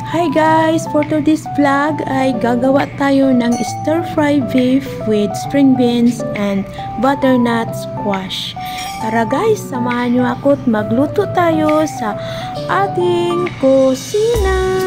Hi guys! For today's vlog ay gagawa tayo ng stir-fry beef with string beans and butternut squash. Tara guys, samahan nyo ako at magluto tayo sa ating kusina!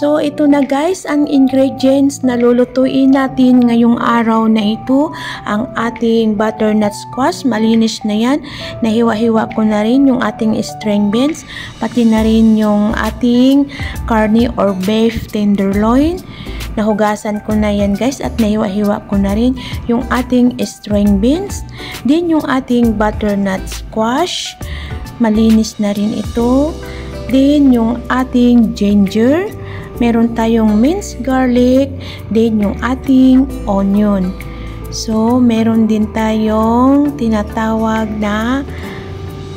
So, ito na guys, ang ingredients na lulutuin natin ngayong araw na ito. Ang ating butternut squash, malinis na yan. Nahiwa-hiwa ko na rin yung ating string beans, pati na rin yung ating carne or beef tenderloin. Nahugasan ko na yan guys at nahiwa-hiwa ko na rin yung ating string beans. Din yung ating butternut squash, malinis na rin ito. Din yung ating ginger. Meron tayong minced garlic, din yung ating onion. So, meron din tayong tinatawag na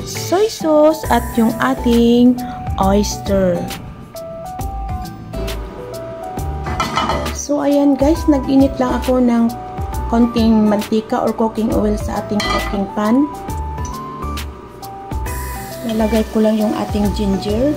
soy sauce at yung ating oyster. So, ayan guys, nag-init lang ako ng konting mantika or cooking oil sa ating cooking pan. Nalagay ko lang yung ating ginger.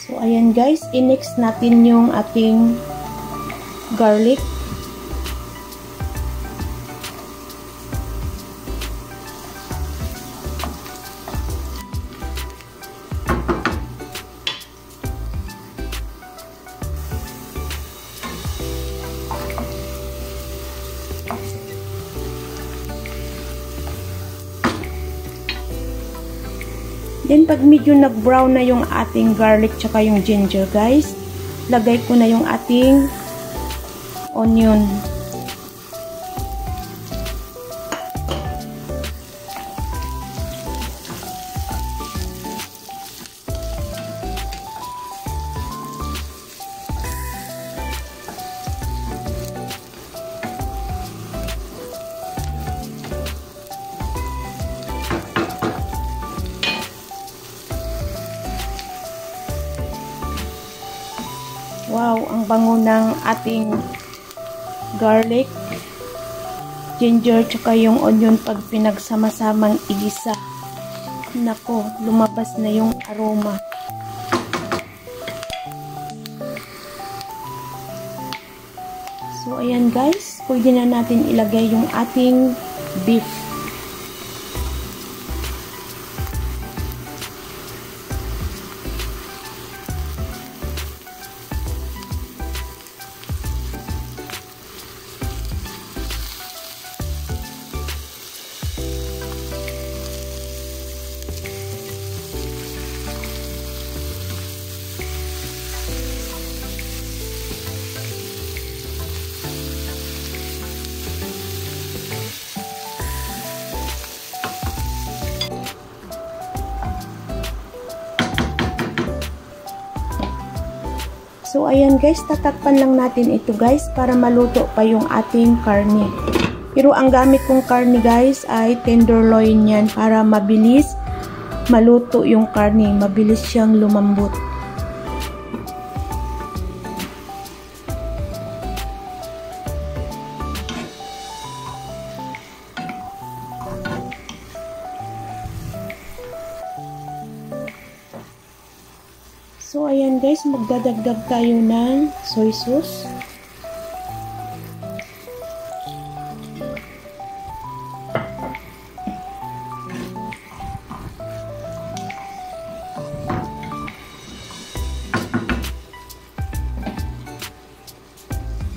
So, ayan guys, i-mix natin yung ating garlic. Then, pag medyo nag-brown na yung ating garlic tsaka yung ginger, guys, lagay ko na yung ating onion. Wow, ang bango ng ating garlic, ginger, tsaka yung onion pag pinagsama-samang igisa. Nako, lumabas na yung aroma. So, ayan guys, pwede na natin ilagay yung ating beef. So, ayan guys, tatakpan lang natin ito guys para maluto pa yung ating karne. Pero ang gamit kong karne guys ay tenderloin yan para mabilis maluto yung karne. Mabilis siyang lumambot. So, ayan guys, magdadagdag tayo ng soy sauce.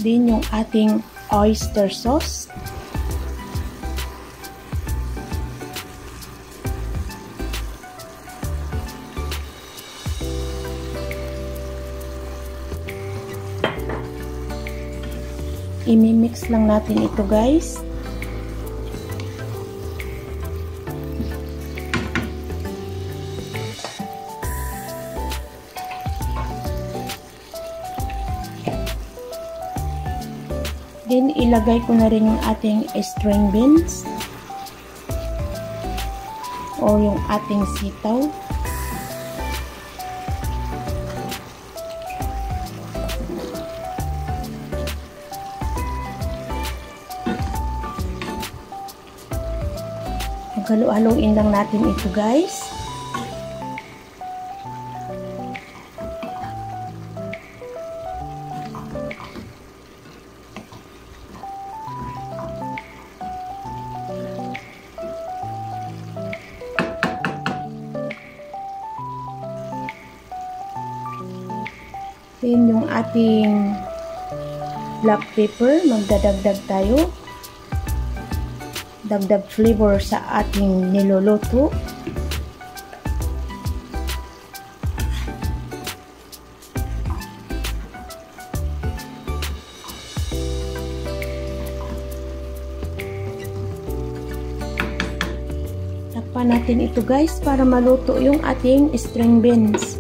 Din yung ating oyster sauce. imimix lang natin ito guys. Then, ilagay ko na rin yung ating string beans o yung ating sitaw. Maghalo-haloin lang natin ito guys. Then yung ating black pepper, magdadagdag tayo. Dagdag flavor sa ating niluluto. Takpan natin ito guys para maluto yung ating string beans.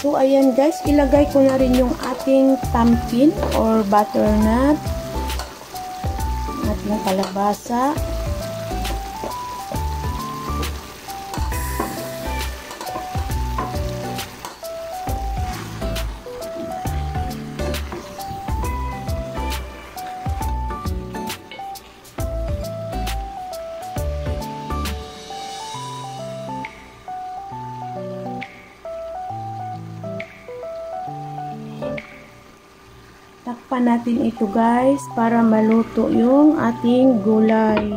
So, ayan guys, ilagay ko na rin yung ating pumpkin or butternut, ating kalabasa, takpan natin ito guys para maluto yung ating gulay.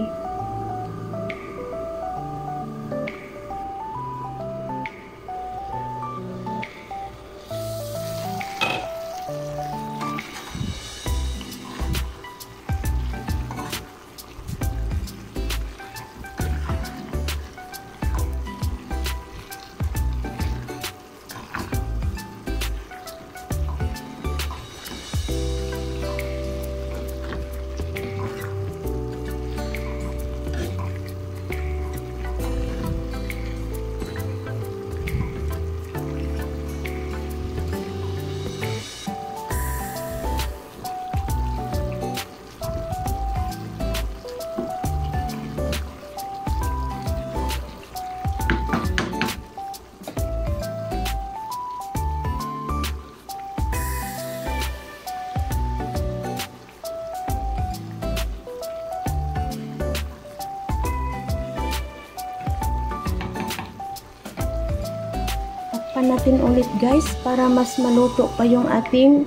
Takpan natin ulit guys para mas maluto pa yung ating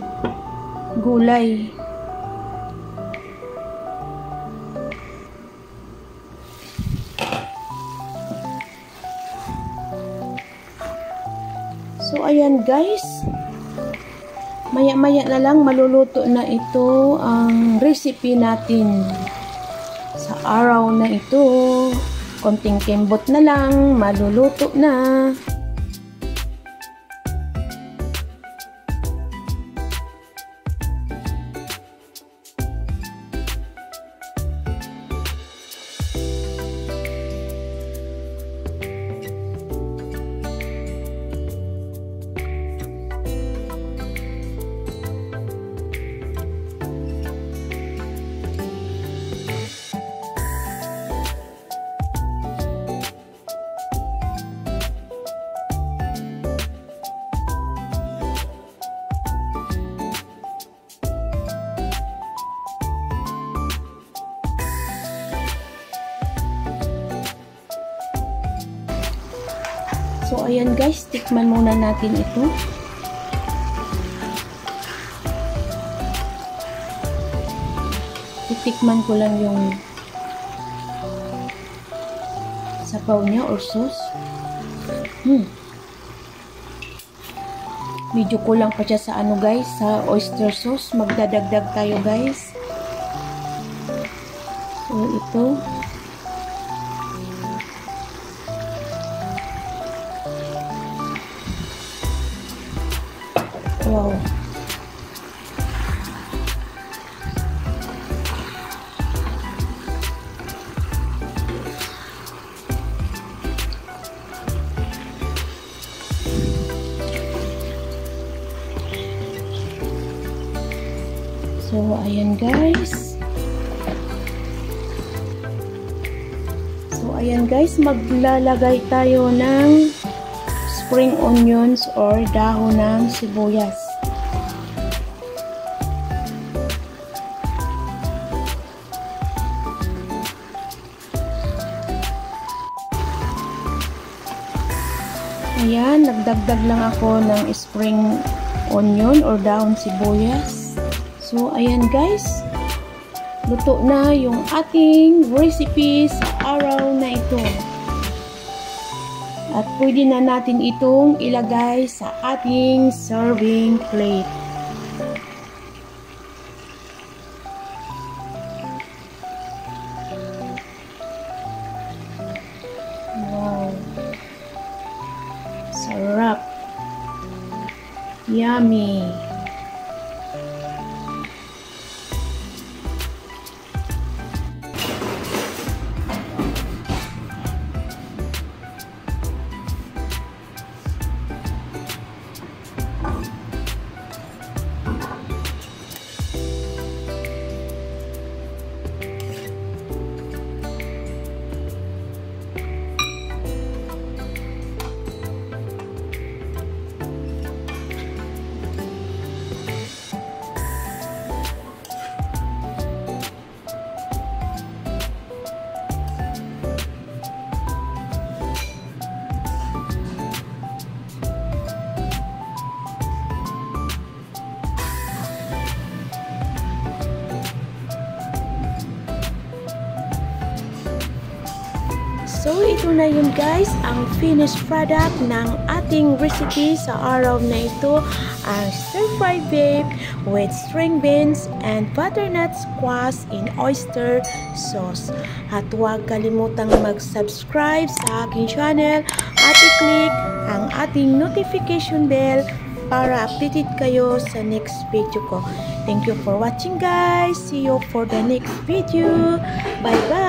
gulay. So ayan guys, maya-maya na lang maluluto na ito ang recipe natin sa araw na ito. Konting kembot na lang, maluluto na. So, ayan guys, tikman muna natin ito. Titikman ko lang yung sabaw niya or sauce. Medyo kulang pa siya sa ano guys, sa oyster sauce. Magdadagdag tayo guys. So, ito. Wow. So, ayan guys. So, ayan guys, maglalagay tayo ng spring onions or dahon ng sibuyas. Ayan, nagdagdag lang ako ng spring onion or dahon sibuyas. So, ayan guys, luto na yung ating recipe sa araw na ito. At pwede na natin itong ilagay sa ating serving plate. Wow! Sarap! Yummy! So, ito na yun guys, ang finished product ng ating recipe sa araw na ito, ang stir-fry beef with string beans and butternut squash in oyster sauce. At huwag kalimutang mag-subscribe sa aking channel at i-click ang ating notification bell para updated kayo sa next video ko. Thank you for watching guys. See you for the next video. Bye-bye!